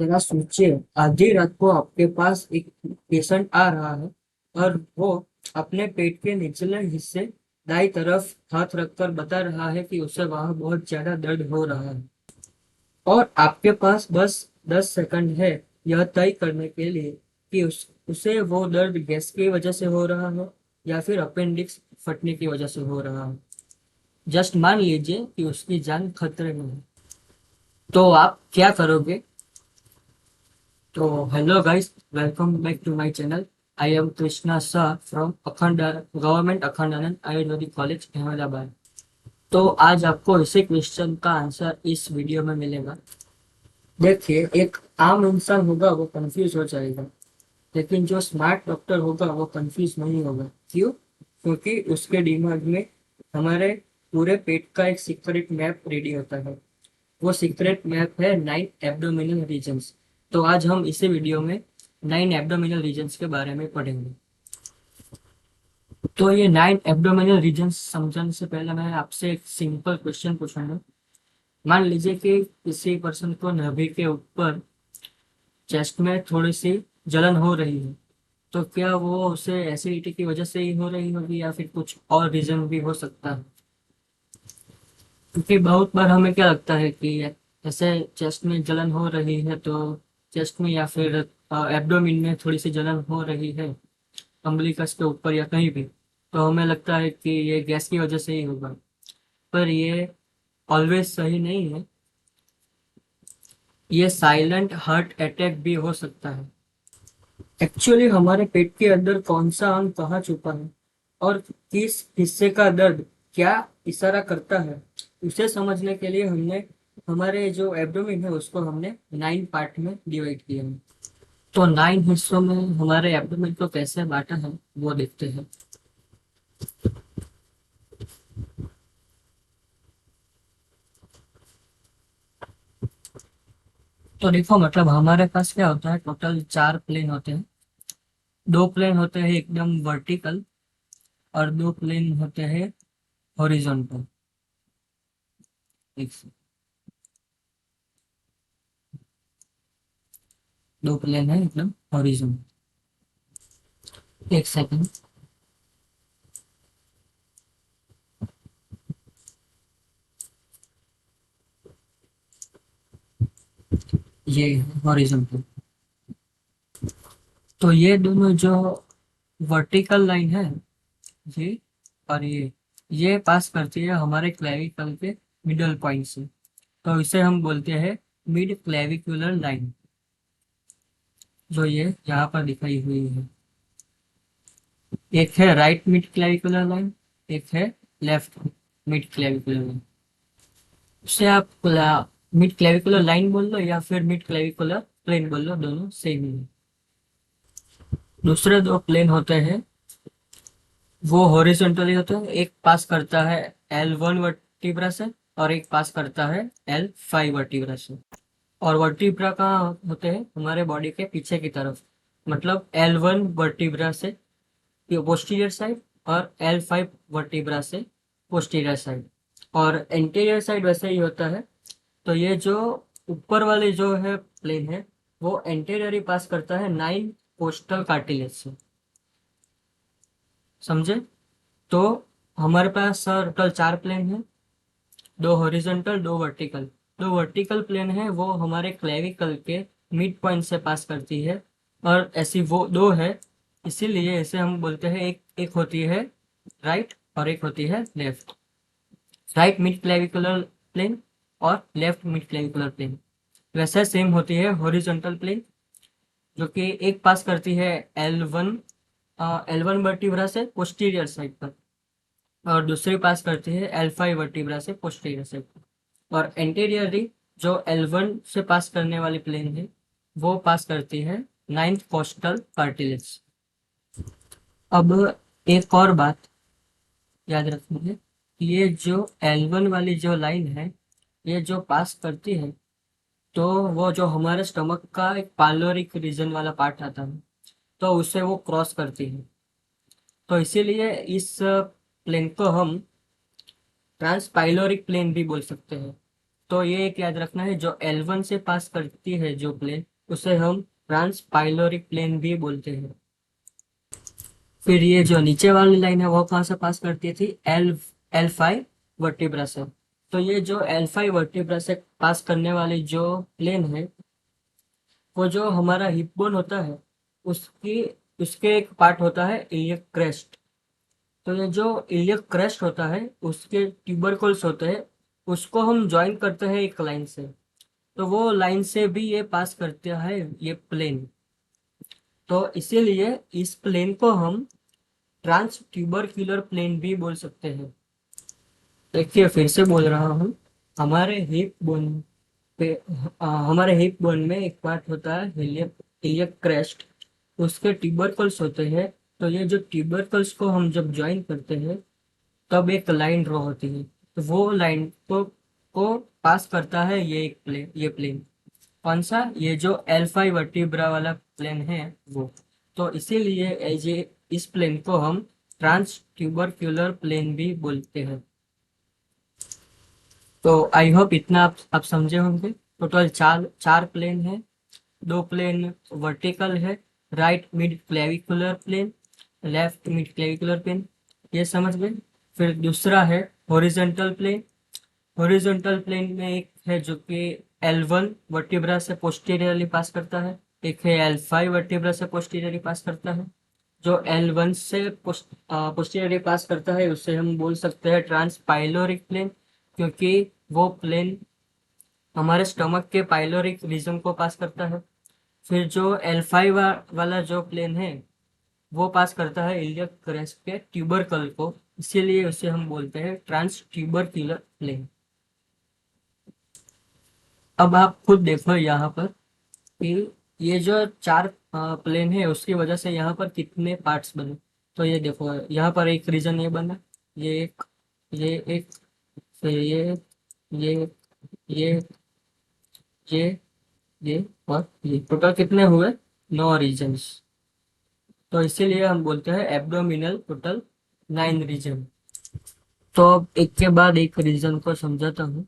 जरा सोचिए, आधी रात को आपके पास एक पेशेंट आ रहा है और वो अपने पेट के निचले हिस्से दाई तरफ हाथ रखकर बता रहा है कि उसे वहां बहुत ज्यादा दर्द हो रहा है। और आपके पास बस 10 सेकंड है यह तय करने के लिए कि उसे वो दर्द गैस की वजह से हो रहा है या फिर अपेंडिक्स फटने की वजह से हो रहा है। जस्ट मान लीजिए कि उसकी जान खतरे में है, तो आप क्या करोगे? तो hello guys, welcome back to my channel. I am Krishna Shah from Akhand Government Akhandanand Ayurvedic College Ahmedabad. तो आज आपको इसी क्वेश्चन का आंसर इस वीडियो में मिलेगा। देखिए, एक आम इंसान होगा वो कंफ्यूज हो जाएगा, लेकिन जो स्मार्ट डॉक्टर होगा वो कंफ्यूज नहीं होगा। क्यों? क्योंकि उसके दिमाग में हमारे पूरे पेट का एक सीक्रेट मैप रेडी होता है। वो सीक्रेट मैप है 9 एब्डोमिनल रीजन्स। तो आज हम इसी वीडियो में 9 एब्डोमिनल रीजन्स के बारे में पढ़ेंगे। तो ये 9 एब्डोमिनल रीजन्स समझने से पहले मैं आपसे एक सिंपल क्वेश्चन पूछूंगा। मान लीजिए कि किसी पर्सन को नाभि के ऊपर चेस्ट में थोड़ी सी जलन हो रही है, तो क्या वो उसे एसिडिटी की वजह से ही हो रही होगी या फिर कुछ और रीजन भी हो सकता है? क्योंकि बहुत बार हमें क्या लगता है कि ऐसे चेस्ट में जलन हो रही है तो चेस्ट में या फिर एब्डोमिन में थोड़ी सी जलन हो रही है, अम्बिलिकस के ऊपर या कहीं भी, तो हमें लगता है कि ये गैस की वजह से ही होगा। पर ये ऑलवेज सही नहीं है। ये साइलेंट हार्ट अटैक भी हो सकता है। एक्चुअली हमारे पेट के अंदर कौन सा अंग कहाँ छुपा है और किस हिस्से का दर्द क्या इशारा करता है, उसे समझने के लिए हमने हमारे जो एब्डोमेन है उसको हमने 9 पार्ट में डिवाइड किया है। तो 9 हिस्सों में हमारे एब्डोमेन को कैसे बांटा है वो देखते हैं। तो देखो, मतलब हमारे पास क्या होता है, टोटल 4 प्लेन होते हैं। 2 प्लेन होते हैं एकदम वर्टिकल और 2 प्लेन होते हैं हॉरिजॉन्टल। एक 2 प्लेन है एकदम हॉरिजॉन्टल। एक सेकंड। ये हॉरिजॉन्टल। तो ये दोनों जो वर्टिकल लाइन है, ये और ये पास करती है हमारे क्लेविकल के मिडल पॉइंट से। तो इसे हम बोलते हैं मिड क्लेविकुलर लाइन, जो ये यहाँ पर दिखाई हुई है। एक है राइट मिड क्लेविकुलर लाइन, एक है लेफ्ट मिड क्लेविकुलर लाइन। उसे आप मिड क्लेविकुलर लाइन बोल लो या फिर मिड क्लेविकुलर प्लेन बोल लो, दोनों सेम ही है। दूसरे 2 प्लेन होते हैं वो हॉरिजॉन्टली होते हैं। एक पास करता है L1 वर्टिब्रा से और एक पास करता है L5 वर्टिब्रा से। और वर्टिब्रा कहाँ होते हैं? हमारे बॉडी के पीछे की तरफ, मतलब L1 वर्टिब्रा से पोस्टीरियर साइड और L5 वर्टिब्रा से पोस्टीरियर साइड। और एंटीरियर साइड वैसे ही होता है। तो ये जो ऊपर वाले जो है प्लेन है, वो एंटीरियर पास करता है 9 कोस्टल कार्टिलेज से। समझे? तो हमारे पास टोटल 4 प्लेन है, 2 हॉरिजॉन्टल 2 वर्टिकल। 2 वर्टिकल प्लेन है वो हमारे क्लेविकल के मिड पॉइंट से पास करती है, और ऐसी वो 2 है, इसीलिए इसे हम बोलते हैं एक एक होती है राइट और एक होती है left. Right mid clavicular plane और लेफ्ट मिड क्लेविकुलर प्लेन। वैसे सेम होती है हॉरिजॉन्टल प्लेन, जो कि एक पास करती है L1 L1 वर्टिब्रा से पोस्टीरियर साइड पर, और दूसरी पास करती है L5 वर्टिब्रा से पोस्टीरियर साइड पर। और एंटीरियरली जो L1 से पास करने वाली प्लेन है वो पास करती है 9 कोस्टल कार्टिलेज। अब एक और बात याद रखनी है कि ये जो L1 वाली जो लाइन है, ये जो पास करती है, तो वो जो हमारे स्टमक का एक पालोरिक रीजन वाला पार्ट आता है, तो उसे वो क्रॉस करती है। तो इसीलिए इस प्लेन को हम ट्रांसपाइलोरिक प्लेन भी बोल सकते हैं। तो ये एक याद रखना है, जो L1 से पास करती है जो प्लेन, उसे हम ट्रांसपाइलोरिक प्लेन भी बोलते हैं। फिर ये जो नीचे वाली लाइन है वो कहाँ से पास करती थी, एल 5 वर्टिब्रा से। तो ये जो L5 वर्टिब्रा से पास करने वाली जो प्लेन है, वो जो हमारा हिप बोन होता है उसकी उसके एक पार्ट होता है इलियक क्रेस्ट। तो ये जो इलियक क्रेस्ट होता है उसके ट्यूबरकल्स होते हैं, उसको हम ज्वाइन करते हैं एक लाइन से। तो वो लाइन से भी ये पास करता है ये प्लेन। तो इसीलिए इस प्लेन को हम ट्रांस ट्यूबरक्यूलर प्लेन भी बोल सकते हैं। देखिए फिर से बोल रहा हूँ, हमारे हिप बोन पे हमारे हिप बोन में एक पार्ट होता है इलियक इलियक क्रेस्ट, उसके ट्यूबरकल्स होते हैं। तो ये जो ट्यूबरकल्स को हम जब ज्वाइन करते हैं तब एक लाइन ड्रॉ होती है, तो वो लाइन को पास करता है ये प्लेन। कौन सा, ये जो L5 वर्टिब्रा वाला प्लेन है वो। तो इसीलिए इस प्लेन को हम ट्रांस ट्यूबरक्यूलर प्लेन भी बोलते हैं। तो आई होप इतना आप समझे होंगे। टोटल चार चार प्लेन है। दो प्लेन वर्टिकल है, right mid clavicular plane, left mid clavicular plane, ये समझ गए। फिर दूसरा है हॉरिजॉन्टल प्लेन। हॉरिजॉन्टल प्लेन में एक है जो कि L1 वर्टिब्रा से पोस्टीरियरली पास करता है, एक है L5 वर्टिब्रा से पोस्टीरियरली पास करता है। जो L1 से पोस्टीरियरली पास करता है उसे हम बोल सकते हैं ट्रांसपाइलोरिक प्लेन, क्योंकि वो प्लेन हमारे स्टमक के पाइलोरिक रीजन को पास करता है। फिर जो L5 वाला जो प्लेन है वो पास करता है इलियक क्रेस्ट के ट्यूबरकल को, इसीलिए उसे हम बोलते हैं ट्रांस ट्यूबरक्यूलर प्लेन। अब आप खुद देखो यहाँ पर कि ये जो चार प्लेन है उसकी वजह से यहाँ पर कितने पार्ट्स बने। तो ये देखो यहाँ पर एक रीजन ये बना, ये एक, ये एक, फिर ये ये ये ये और ये, टोटल कितने हुए, 9 रीजन्स। तो इसीलिए हम बोलते हैं एब्डोमिनल टोटल 9 रीजन। तो अब एक के बाद एक रीजन को समझाता हूँ।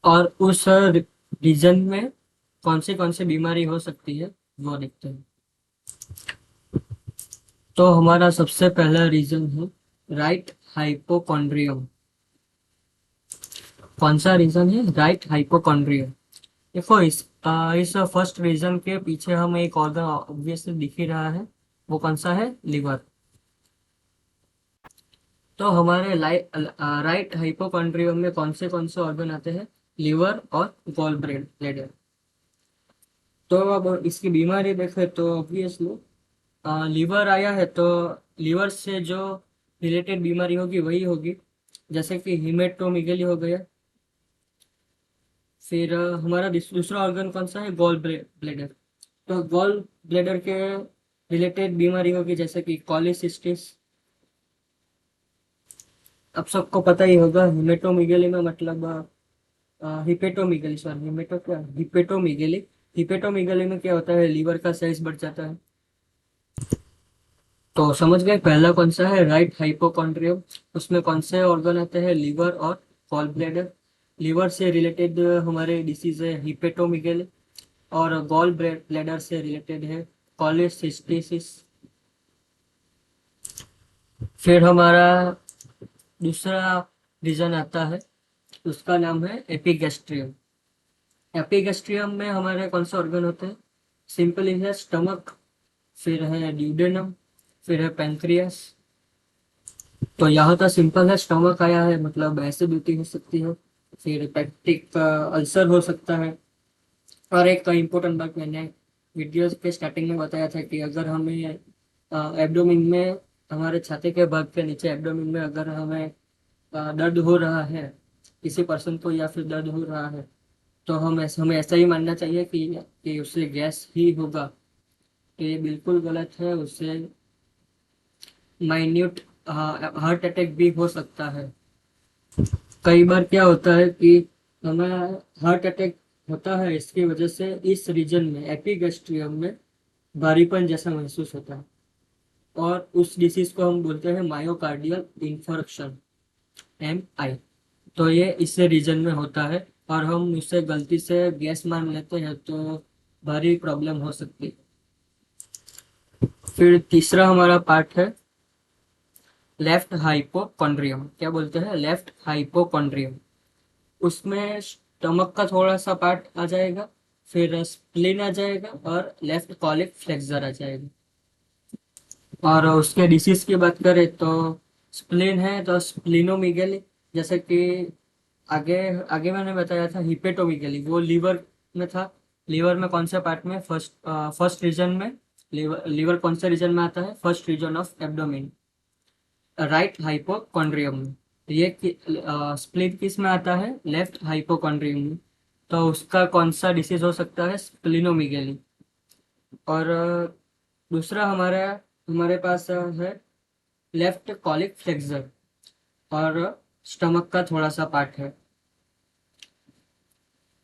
और उस रीजन में कौन सी बीमारी हो सकती है वो देखते हैं। तो हमारा सबसे पहला रीजन है राइट हाइपोकॉन्ड्रियम। कौन सा रीजन है, राइट हाइपोकॉन्ड्रियम। देखो इस फर्स्ट रीजन के पीछे हमें एक ऑर्गन ऑब्वियसली दिख ही रहा है, वो कौन सा है, लिवर। तो हमारे राइट हाइपोकॉन्ड्रियम में कौन से ऑर्गन आते हैं, लिवर और गॉल ब्लैडर। तो अब इसकी बीमारी देखें तो ऑब्वियसली लीवर आया है तो लीवर से जो रिलेटेड बीमारी होगी वही होगी, जैसे कि हीमेटोमीगेली हो गया। फिर हमारा दूसरा ऑर्गन कौन सा है, गॉल ब्लैडर। तो गॉल ब्लैडर के रिलेटेड बीमारी होगी जैसे कि कॉलिसिस्टिस। अब सबको पता ही होगा हीमेटोमीगेली में मतलब हिपेटोमीगेली, सॉरी हिपेटोमीगेली। हिपेटोमीगेली में क्या होता है, लीवर का साइज बढ़ जाता है। तो समझ गए पहला कौन सा है, राइट हाइपोकॉन्ड्रियम। उसमें कौन से ऑर्गन आते हैं, लिवर और गॉल ब्लैडर। लिवर से रिलेटेड हमारे डिसीज है हिपेटोमीगेली, और गॉल ब्लैडर से रिलेटेड है कॉलिसिस्टिस। फिर हमारा दूसरा रीजन आता है, उसका नाम है एपिगैस्ट्रियम। एपिगैस्ट्रियम में हमारे कौन से ऑर्गन होते हैं, सिंपली है स्टमक, फिर है ड्यूडेनम, फिर है पेंक्रियास। तो यहाँ का सिंपल है, स्टमक आया है मतलब एसिडिटी हो सकती है, फिर पेप्टिक अल्सर हो सकता है। और एक इम्पोर्टेंट बात मैंने वीडियो के स्टार्टिंग में बताया था कि अगर हमें एब्डोमिन में, हमारे छाती के भाग के नीचे एब्डोमिन में अगर हमें दर्द हो रहा है किसी पर्सन को, या फिर दर्द हो रहा है, तो हमें ऐसा ही मानना चाहिए कि उससे गैस ही होगा। तो ये बिल्कुल गलत है, उससे माइन्यूट हार्ट अटैक भी हो सकता है। कई बार क्या होता है कि हमें हार्ट अटैक होता है, इसकी वजह से इस रीजन में एपिगैस्ट्रियम में भारीपन जैसा महसूस होता है, और उस डिसीज को हम बोलते हैं मायोकार्डियल इंफार्क्शन, MI। तो ये इससे रीजन में होता है, और हम उसे गलती से गैस मान लेते हैं तो भारी प्रॉब्लम हो सकती है। फिर तीसरा हमारा पार्ट है लेफ्ट हाइपोकॉन्ड्रियम। क्या बोलते हैं? Left hypochondrium. उसमें स्टमक का थोड़ा सा पार्ट आ जाएगा, फिर स्प्लीन आ जाएगा, और लेफ्ट कॉलिक फ्लेक्सर आ जाएगा। और उसके डिसीज की बात करें तो स्प्लीन है तो स्प्लिनोमीगेली, जैसे कि आगे आगे मैंने बताया था हिपेटोमीगेली, वो लीवर में था। लीवर में कौन से पार्ट में? फर्स्ट रीजन में। लीवर कौन से रीजन में आता है? First region of abdomen, right hypochondrium में। ये स्प्लीन किस में आता है? लेफ्ट हाइपोकॉन्ड्रियम में। तो उसका कौन सा डिसीज हो सकता है? स्प्लिनोमीगेली। और दूसरा हमारा हमारे पास है लेफ्ट कॉलिक फ्लेक्सर, और स्टमक का थोड़ा सा पार्ट है।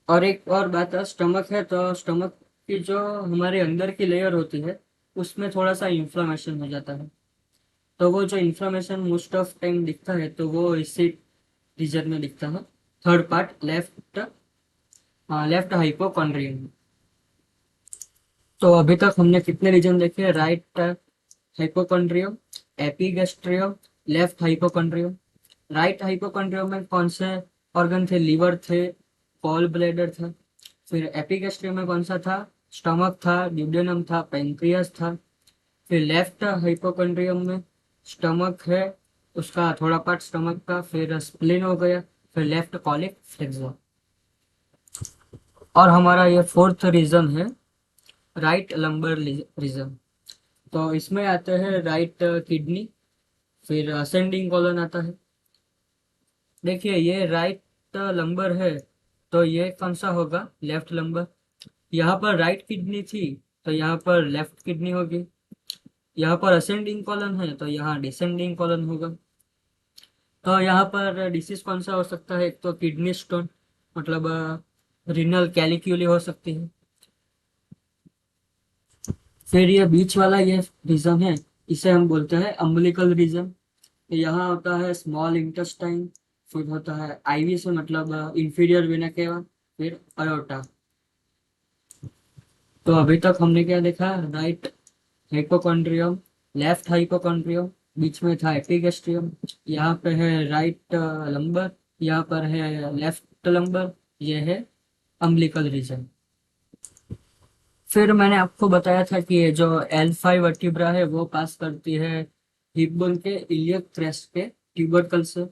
और एक और बात है, स्टमक है तो स्टमक की जो हमारे अंदर की लेयर होती है उसमें थोड़ा सा इन्फ्लामेशन हो जाता है। तो वो जो इन्फ्लामेशन मोस्ट ऑफ टाइम दिखता है तो वो इसी रीजन में दिखता है। Third part left hypochondrium. तो अभी तक हमने कितने रीजन देखे? Right hypochondrium, epigastrium, left hypochondrium. Right hypochondrium में कौन से ऑर्गन थे? लीवर थे, गॉल ब्लैडर था। फिर एपिगैस्ट्रियम में कौन सा था? स्टमक था, ड्यूडेनम था, पेंक्रियास था। फिर लेफ्ट हाइपोकॉन्ड्रियम में स्टमक है, उसका थोड़ा पार्ट स्टमक का, फिर स्प्लीन हो गया, फिर लेफ्ट कॉलिक फ्लेक्सर। और हमारा ये फोर्थ रीजन है राइट लंबर रीजन। तो इसमें आते हैं राइट किडनी, फिर असेंडिंग कॉलन आता है। देखिए ये राइट लंबर है, तो ये कौन सा होगा? Left lumbar. यहाँ पर राइट किडनी थी तो यहाँ पर लेफ्ट किडनी होगी। यहाँ पर असेंडिंग कॉलन है तो यहाँ डिसेंडिंग कॉलन होगा। तो यहाँ पर डिसीज कौन सा हो सकता है? एक तो किडनी स्टोन, मतलब रीनल कैलिक्यूली हो सकती है। फिर ये बीच वाला ये रीजन है, इसे हम बोलते हैं अम्बिलिकल रीजन। यहाँ होता है स्मॉल इंटेस्टाइन, फिर होता है आईवी से मतलब इंफीरियर वेना केवा, फिर अयोर्टा। तो अभी तक हमने क्या देखा? राइट हाइपोकॉन्ड्रियम, लेफ्ट हाइपोकॉन्ड्रियम, बीच में था एपिगैस्ट्रियम, यहाँ पे है राइट लंबर, यहाँ पर है लेफ्ट लंबर, ये है अम्बिलिकल रीजन। फिर मैंने आपको बताया था कि ये जो L5 वर्टिब्रा है वो पास करती है हिप बोन के इलियक क्रेस्ट के ट्यूबरकल से।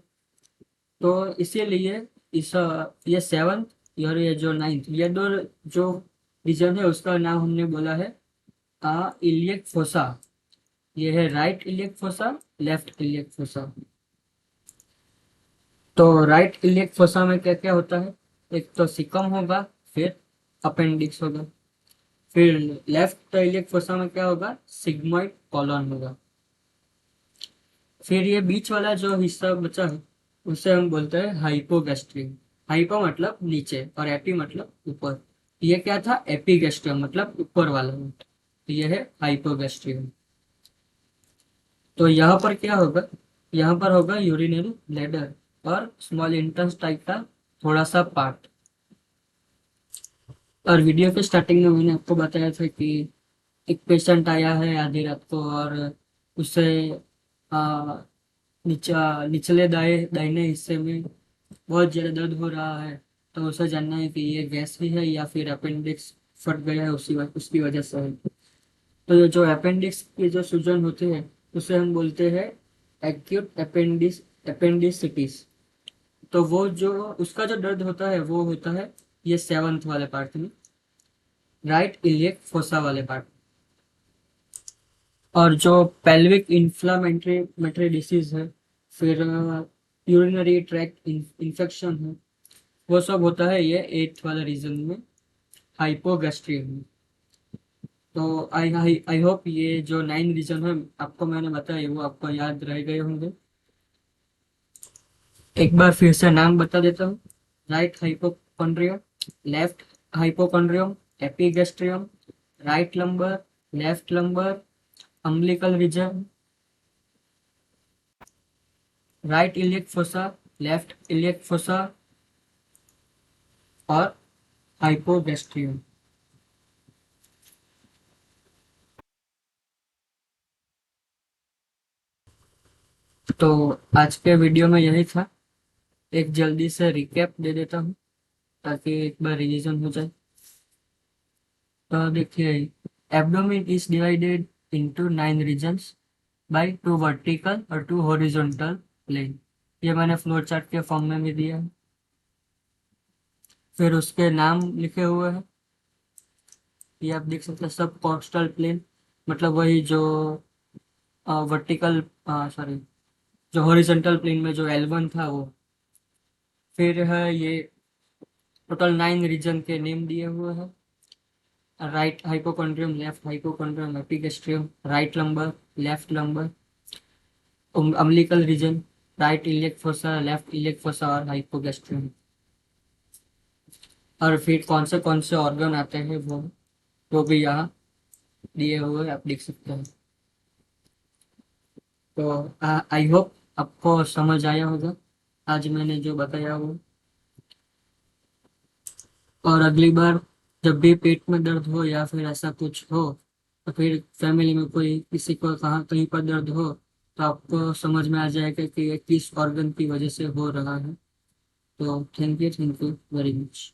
तो इसीलिए इस ये सेवंथ और ये जो नाइन्थ, ये दो जो रीजन है उसका नाम हमने बोला है इलियक फोसा। ये है right iliac fossa, left iliac fossa. तो राइट इलियक फोसा में क्या क्या होता है? एक तो सिकम होगा, फिर अपेंडिक्स होगा। फिर लेफ्ट इलियक फोसा में क्या होगा? सिग्मोइड कॉलन होगा। फिर ये बीच वाला जो हिस्सा बचा है उसे हम बोलते हैं हाइपोगैस्ट्रियम। हाइपो मतलब नीचे और एपी मतलब ऊपर। ये क्या था? एपिगैस्ट्रियम मतलब ऊपर वाला। तो ये है हाइपोगैस्ट्रियम। तो यहाँ पर क्या होगा? यहाँ पर होगा यूरिनरी ब्लैडर और स्मॉल इंटेस्टाइन का थोड़ा सा पार्ट। और वीडियो के स्टार्टिंग में मैंने आपको बताया था कि एक पेशेंट आया है आधी रात को, और उसे आ, निचले दाहिने हिस्से में बहुत ज्यादा दर्द हो रहा है। तो उसे जानना है कि ये गैस ही है या फिर अपेंडिक्स फट गया है उसकी वजह से है। तो ये जो अपेंडिक्स की जो सूजन होती है उसे हम बोलते हैं एक्यूट अपेंडिसिटिस। तो वो जो उसका जो दर्द होता है वो होता है ये सेवंथ वाले पार्ट में, राइट इलियक फोसा वाले पार्ट। और जो पेल्विक इन्फ्लामेटरी डिसीज है, फिर यूरिनरी ट्रैक्ट इन्फेक्शन है, वो सब होता है ये एट्थ वाले रीजन में, हाइपोगैस्ट्रियम में। तो आई आई आई होप ये जो 9 रीजन है आपको मैंने बताया वो आपको याद रह गए होंगे। एक बार फिर से नाम बता देता हूँ। Right hypochondrium, left hypochondrium, epigastrium, right lumbar, left lumbar, umbilical region, right iliac fossa, left iliac fossa और हाइपोगैस्ट्रियम। तो आज के वीडियो में यही था। एक जल्दी से रिकैप दे देता हूँ ताकि एक बार रिवीजन हो जाए। तो देखिए, abdomen is divided into 9 regions by 2 vertical और 2 हॉरिजॉन्टल प्लेन। ये मैंने फ्लो चार्ट के फॉर्म में भी दिया है। फिर उसके नाम लिखे हुए हैं, ये आप देख सकते हैं। सब कॉस्टल प्लेन मतलब वही जो वर्टिकल, सॉरी, जो हॉरिजॉन्टल प्लेन में जो L1 था वो। फिर है ये टोटल 9 रीजन के नेम दिए हुए हैं। Right hypochondrium, left hypochondrium, epigastrium, right lumbar, left lumbar, umbilical region, right iliac fossa, left iliac fossa और हाइपोगैस्ट्रियम। और फिर कौन से ऑर्गन आते हैं वो भी यहाँ दिए हुए आप देख सकते हैं। तो आई होप आपको समझ आया होगा आज मैंने जो बताया वो। और अगली बार जब भी पेट में दर्द हो या फिर ऐसा कुछ हो, तो फिर फैमिली में कोई किसी को कहाँ कहीं पर दर्द हो, तो आपको समझ में आ जाएगा कि ये किस ऑर्गन की वजह से हो रहा है। तो थैंक यू वेरी मच।